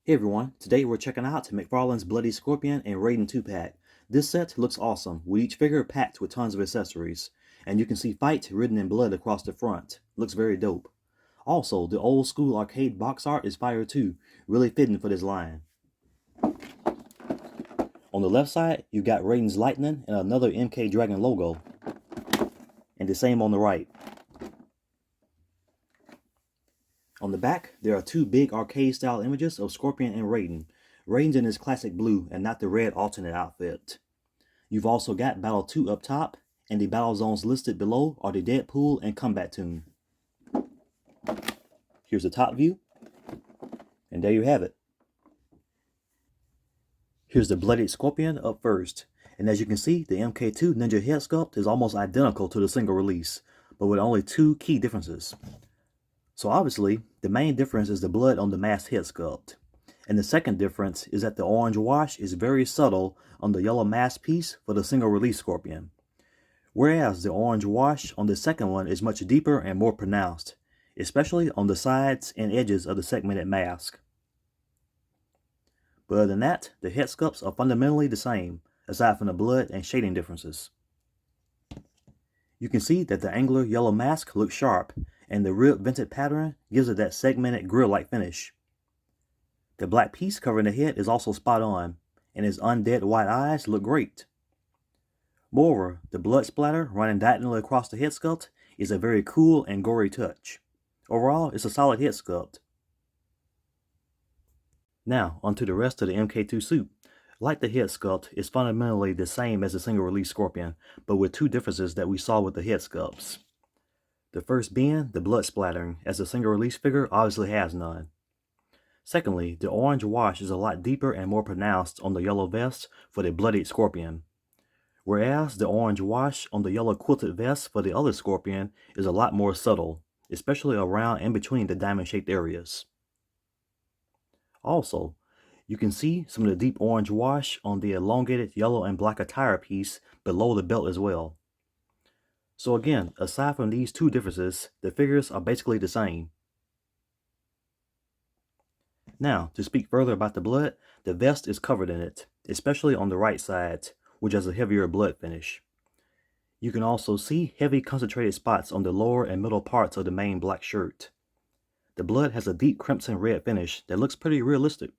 Hey everyone, today we're checking out McFarlane's Bloody Scorpion and Raiden 2-pack. This set looks awesome, with each figure packed with tons of accessories. And you can see fight written in blood across the front. Looks very dope. Also, the old school arcade box art is fire too, really fitting for this line. On the left side, you got Raiden's lightning and another MK Dragon logo. And the same on the right. On the back, there are two big arcade-style images of Scorpion and Raiden. Raiden's in his classic blue and not the red alternate outfit. You've also got Battle 2 up top, and the battle zones listed below are the Deadpool and Combat Tune. Here's the top view, and there you have it. Here's the Bloodied Scorpion up first, and as you can see, the MK2 Ninja head sculpt is almost identical to the single release, but with only two key differences. So obviously, the main difference is the blood on the masked head sculpt. And the second difference is that the orange wash is very subtle on the yellow mask piece for the single release Scorpion. Whereas the orange wash on the second one is much deeper and more pronounced, especially on the sides and edges of the segmented mask. But other than that, the head sculpts are fundamentally the same, aside from the blood and shading differences. You can see that the angular yellow mask looks sharp, and the ribbed vented pattern gives it that segmented grill-like finish. The black piece covering the head is also spot on, and his undead white eyes look great. Moreover, the blood splatter running diagonally across the head sculpt is a very cool and gory touch. Overall, it's a solid head sculpt. Now, onto the rest of the MK2 suit. Like the head sculpt, it's fundamentally the same as the single release Scorpion, but with two differences that we saw with the head sculpts. The first being the blood splattering, as the single release figure obviously has none. Secondly, the orange wash is a lot deeper and more pronounced on the yellow vest for the bloodied Scorpion, whereas the orange wash on the yellow quilted vest for the other Scorpion is a lot more subtle, especially around and between the diamond-shaped areas. Also, you can see some of the deep orange wash on the elongated yellow and black attire piece below the belt as well. So again, aside from these two differences, the figures are basically the same. Now, to speak further about the blood, the vest is covered in it, especially on the right side, which has a heavier blood finish. You can also see heavy concentrated spots on the lower and middle parts of the main black shirt. The blood has a deep crimson red finish that looks pretty realistic.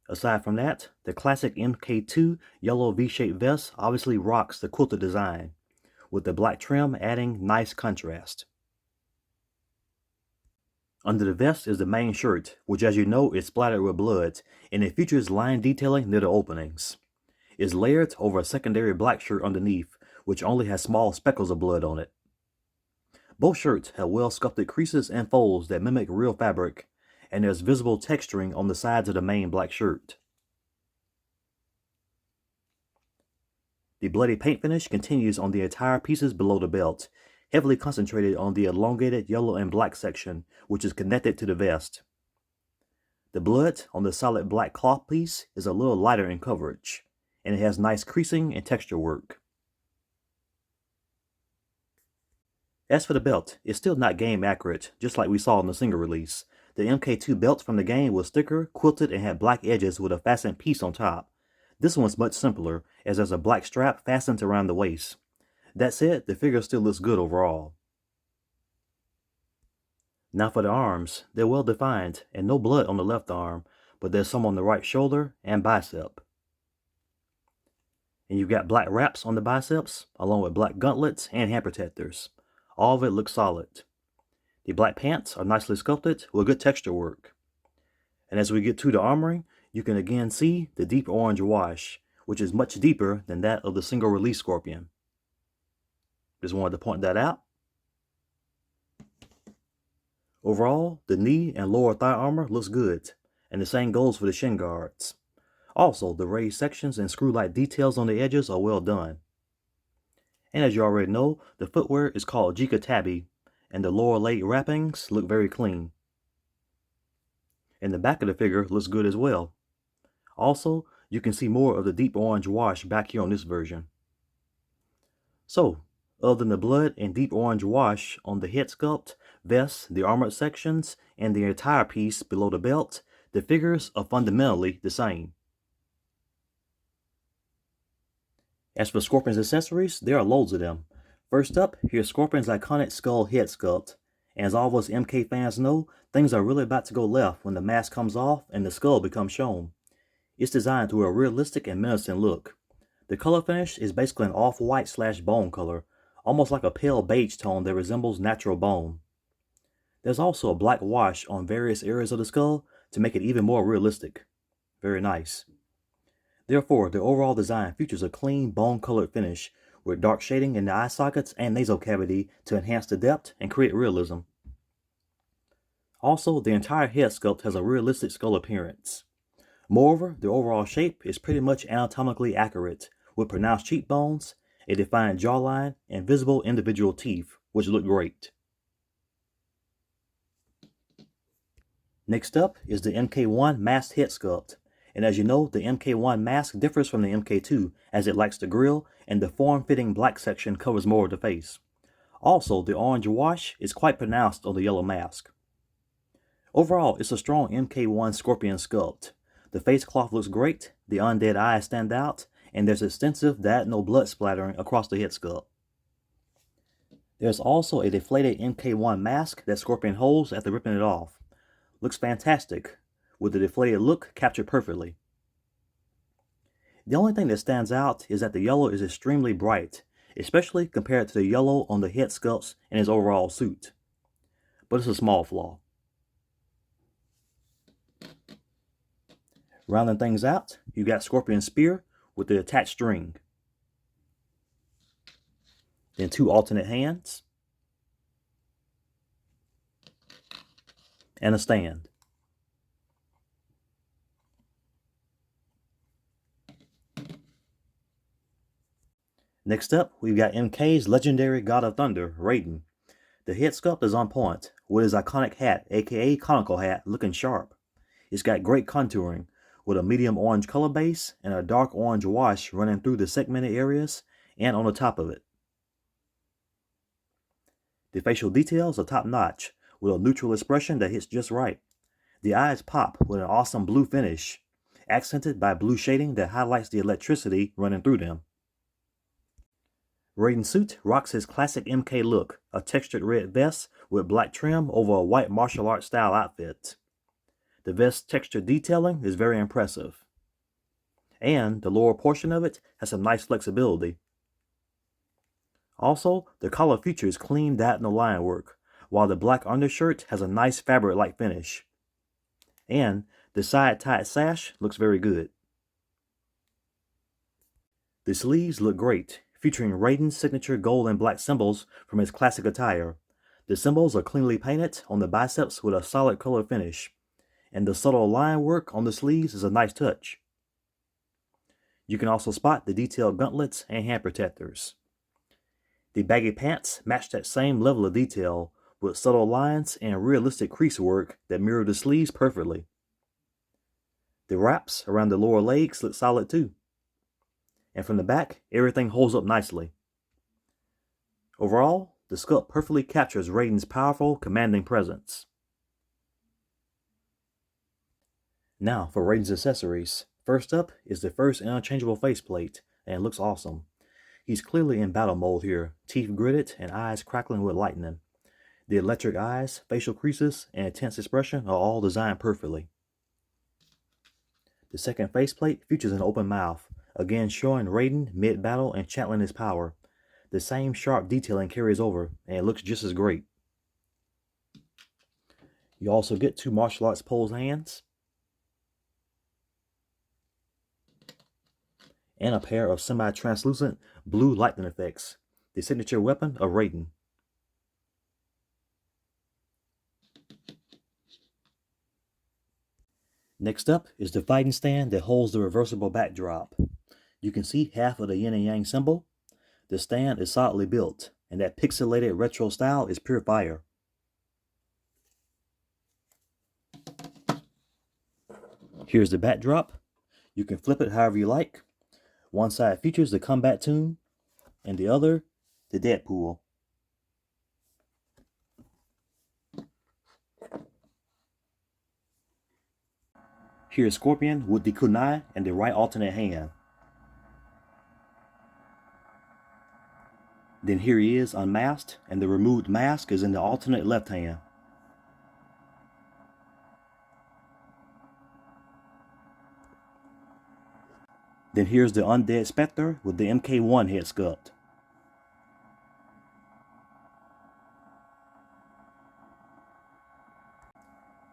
Aside from that, the classic MK2 yellow V-shaped vest obviously rocks the quilted design, with the black trim adding nice contrast. Under the vest is the main shirt, which as you know is splattered with blood, and it features line detailing near the openings. It's layered over a secondary black shirt underneath, which only has small speckles of blood on it. Both shirts have well sculpted creases and folds that mimic real fabric, and there's visible texturing on the sides of the main black shirt. The bloody paint finish continues on the entire pieces below the belt, heavily concentrated on the elongated yellow and black section, which is connected to the vest. The blood on the solid black cloth piece is a little lighter in coverage, and it has nice creasing and texture work. As for the belt, it's still not game accurate, just like we saw in the single release. The MK2 belt from the game was thicker, quilted, and had black edges with a fastened piece on top. This one's much simpler, as there's a black strap fastened around the waist. That said, the figure still looks good overall. Now for the arms, they're well defined, and no blood on the left arm, but there's some on the right shoulder and bicep. And you've got black wraps on the biceps, along with black gauntlets and hand protectors. All of it looks solid. The black pants are nicely sculpted with good texture work. And as we get to the armoring, you can again see the deep orange wash, which is much deeper than that of the single release Scorpion. Just wanted to point that out. Overall, the knee and lower thigh armor looks good, and the same goes for the shin guards. Also, the raised sections and screw-like details on the edges are well done. And as you already know, the footwear is called Jika Tabi, and the lower leg wrappings look very clean. And the back of the figure looks good as well. Also, you can see more of the deep orange wash back here on this version. So, other than the blood and deep orange wash on the head sculpt, vest, the armored sections, and the entire piece below the belt, The figures are fundamentally the same. As for Scorpion's accessories, there are loads of them. First up, here's Scorpion's iconic skull head sculpt. And as all of us MK fans know, things are really about to go left when the mask comes off and the skull becomes shown. It's designed to a realistic and menacing look. The color finish is basically an off-white / bone color, almost like a pale beige tone that resembles natural bone. There's also a black wash on various areas of the skull to make it even more realistic. Very nice. Therefore, the overall design features a clean bone-colored finish with dark shading in the eye sockets and nasal cavity to enhance the depth and create realism. Also, the entire head sculpt has a realistic skull appearance. Moreover, the overall shape is pretty much anatomically accurate, with pronounced cheekbones, a defined jawline, and visible individual teeth, which look great. Next up is the MK1 masked head sculpt. And as you know, the MK1 mask differs from the MK2 as it lacks the grill and the form-fitting black section covers more of the face. Also, the orange wash is quite pronounced on the yellow mask. Overall, it's a strong MK1 Scorpion sculpt. The face cloth looks great, the undead eyes stand out, and there's extensive diagonal blood splattering across the head sculpt. There's also a deflated MK1 mask that Scorpion holds after ripping it off. Looks fantastic, with the deflated look captured perfectly. The only thing that stands out is that the yellow is extremely bright, especially compared to the yellow on the head sculpts in his overall suit. But it's a small flaw. Rounding things out, you got Scorpion's spear with the attached string. Then 2 alternate hands. And a stand. Next up, we've got MK's legendary God of Thunder, Raiden. The head sculpt is on point, with his iconic hat, aka conical hat, looking sharp. It's got great contouring, with a medium orange color base and a dark orange wash running through the segmented areas and on the top of it. The facial details are top notch, with a neutral expression that hits just right. The eyes pop with an awesome blue finish, accented by blue shading that highlights the electricity running through them. Raiden's suit rocks his classic MK look, a textured red vest with black trim over a white martial arts style outfit. The vest's texture detailing is very impressive. And the lower portion of it has some nice flexibility. Also, the collar features clean diagonal line work, while the black undershirt has a nice fabric-like finish. And the side-tied sash looks very good. The sleeves look great, featuring Raiden's signature gold and black symbols from his classic attire. The symbols are cleanly painted on the biceps with a solid color finish, and the subtle line work on the sleeves is a nice touch. You can also spot the detailed gauntlets and hand protectors. The baggy pants match that same level of detail, with subtle lines and realistic crease work that mirror the sleeves perfectly. The wraps around the lower legs look solid too. And from the back, everything holds up nicely. Overall, the sculpt perfectly captures Raiden's powerful, commanding presence. Now for Raiden's accessories. First up is the first interchangeable faceplate, and it looks awesome. He's clearly in battle mode here, teeth gritted and eyes crackling with lightning. The electric eyes, facial creases, and intense expression are all designed perfectly. The second faceplate features an open mouth, again showing Raiden mid-battle and channeling his power. The same sharp detailing carries over, and it looks just as great. You also get 2 martial arts pose hands, and a pair of semi-translucent blue lightning effects, the signature weapon of Raiden. Next up is the fighting stand that holds the reversible backdrop. You can see half of the yin and yang symbol. The stand is solidly built, and that pixelated retro style is pure fire. Here's the backdrop. You can flip it however you like. One side features the combat tune, and the other, the Deadpool. Here is Scorpion with the kunai and the right alternate hand. Then here he is unmasked, and the removed mask is in the alternate left hand. Then here's the undead specter with the MK1 head sculpt.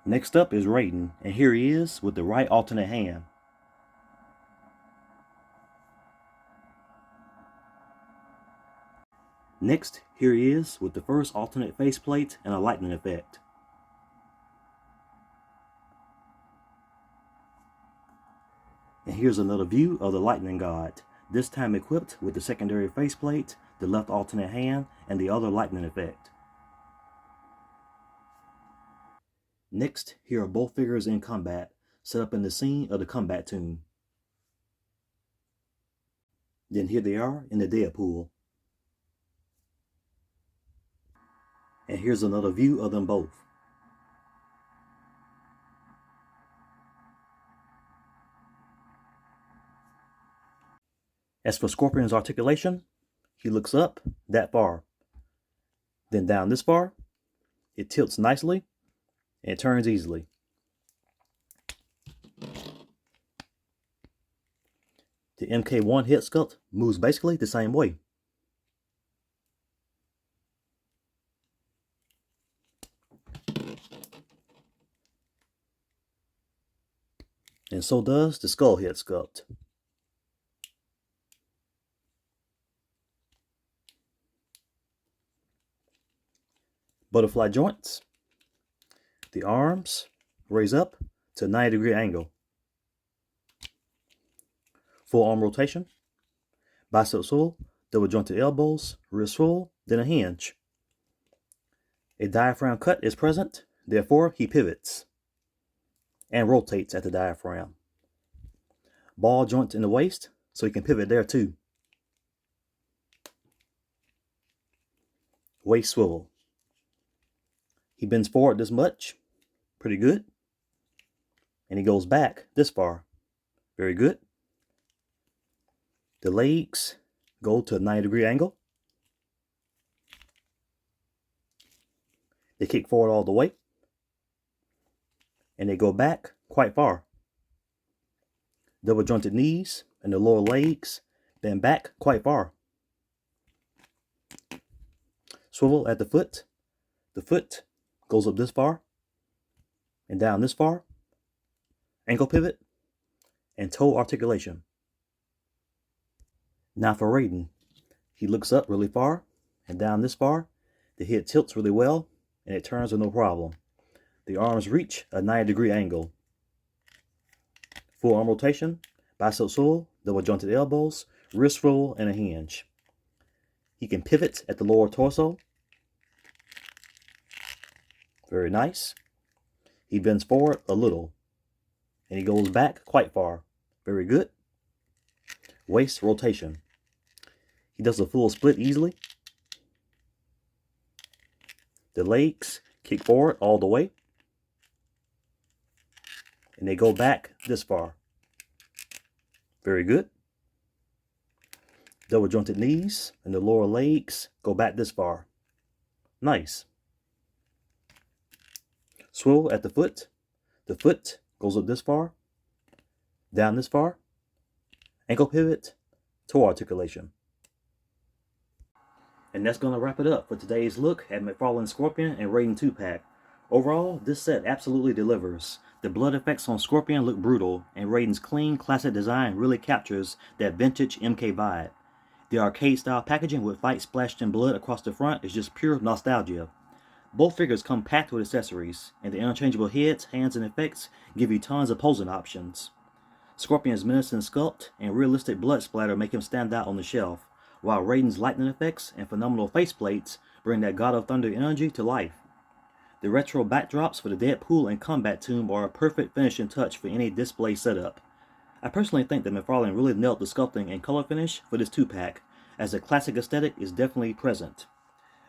Next up is Raiden, and here he is with the right alternate hand. Next, here he is with the first alternate faceplate and a lightning effect. And here's another view of the lightning god, this time equipped with the secondary faceplate, the left alternate hand, and the other lightning effect. Next, here are both figures in combat, set up in the scene of the combat tomb. Then here they are in the dead pool. And here's another view of them both. As for Scorpion's articulation, he looks up that far, then down this far. It tilts nicely and it turns easily. The MK1 head sculpt moves basically the same way. And so does the skull head sculpt. Butterfly joints. The arms raise up to a 90-degree angle. Full arm rotation. Bicep swivel, double jointed elbows, wrist swivel, then a hinge. A diaphragm cut is present, therefore he pivots and rotates at the diaphragm. Ball joint in the waist, so he can pivot there too. Waist swivel. He bends forward this much, pretty good. And he goes back this far, very good. The legs go to a 90-degree angle. They kick forward all the way. And they go back quite far. Double jointed knees and the lower legs bend back quite far. Swivel at the foot. The foot goes up this far and down this far. Ankle pivot and toe articulation. Now for Raiden, he looks up really far and down this far. The head tilts really well and it turns with no problem. The arms reach a 90-degree angle. Full arm rotation, bicep swivel, double jointed elbows, wrist roll, and a hinge. He can pivot at the lower torso. Very nice. He bends forward a little and he goes back quite far. Very good. Waist rotation. He does a full split easily. The legs kick forward all the way. And they go back this far. Very good. Double jointed knees and the lower legs go back this far. Nice. Swivel at the foot. The foot goes up this far, down this far. Ankle pivot, toe articulation. And that's going to wrap it up for today's look at McFarlane Scorpion and Raiden 2-pack. Overall, this set absolutely delivers. The blood effects on Scorpion look brutal, and Raiden's clean, classic design really captures that vintage MK vibe. The arcade-style packaging with fight splashed in blood across the front is just pure nostalgia. Both figures come packed with accessories, and the interchangeable heads, hands, and effects give you tons of posing options. Scorpion's menacing sculpt and realistic blood splatter make him stand out on the shelf, while Raiden's lightning effects and phenomenal faceplates bring that God of Thunder energy to life. The retro backdrops for the Deadpool and Combat Tomb are a perfect finishing touch for any display setup. I personally think that McFarlane really nailed the sculpting and color finish for this 2-pack, as the classic aesthetic is definitely present.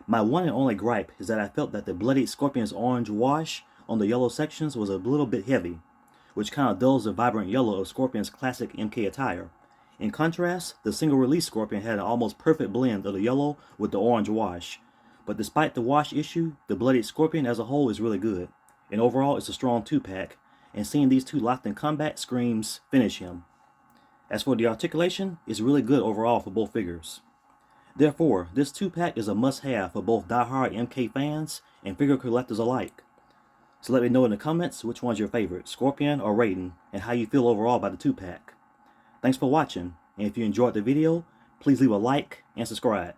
My one and only gripe is that I felt that the bloodied Scorpion's orange wash on the yellow sections was a little bit heavy. which kind of dulls the vibrant yellow of Scorpion's classic MK attire. In contrast, the single-release Scorpion had an almost perfect blend of the yellow with the orange wash. But despite the wash issue, the Bloodied Scorpion as a whole is really good. And overall, it's a strong 2-pack, and seeing these two locked in combat screams finish him. As for the articulation, it's really good overall for both figures. Therefore, this 2-pack is a must-have for both die-hard MK fans and figure collectors alike. So let me know in the comments which one's your favorite, Scorpion or Raiden, and how you feel overall about the 2-pack. Thanks for watching, and if you enjoyed the video, please leave a like and subscribe.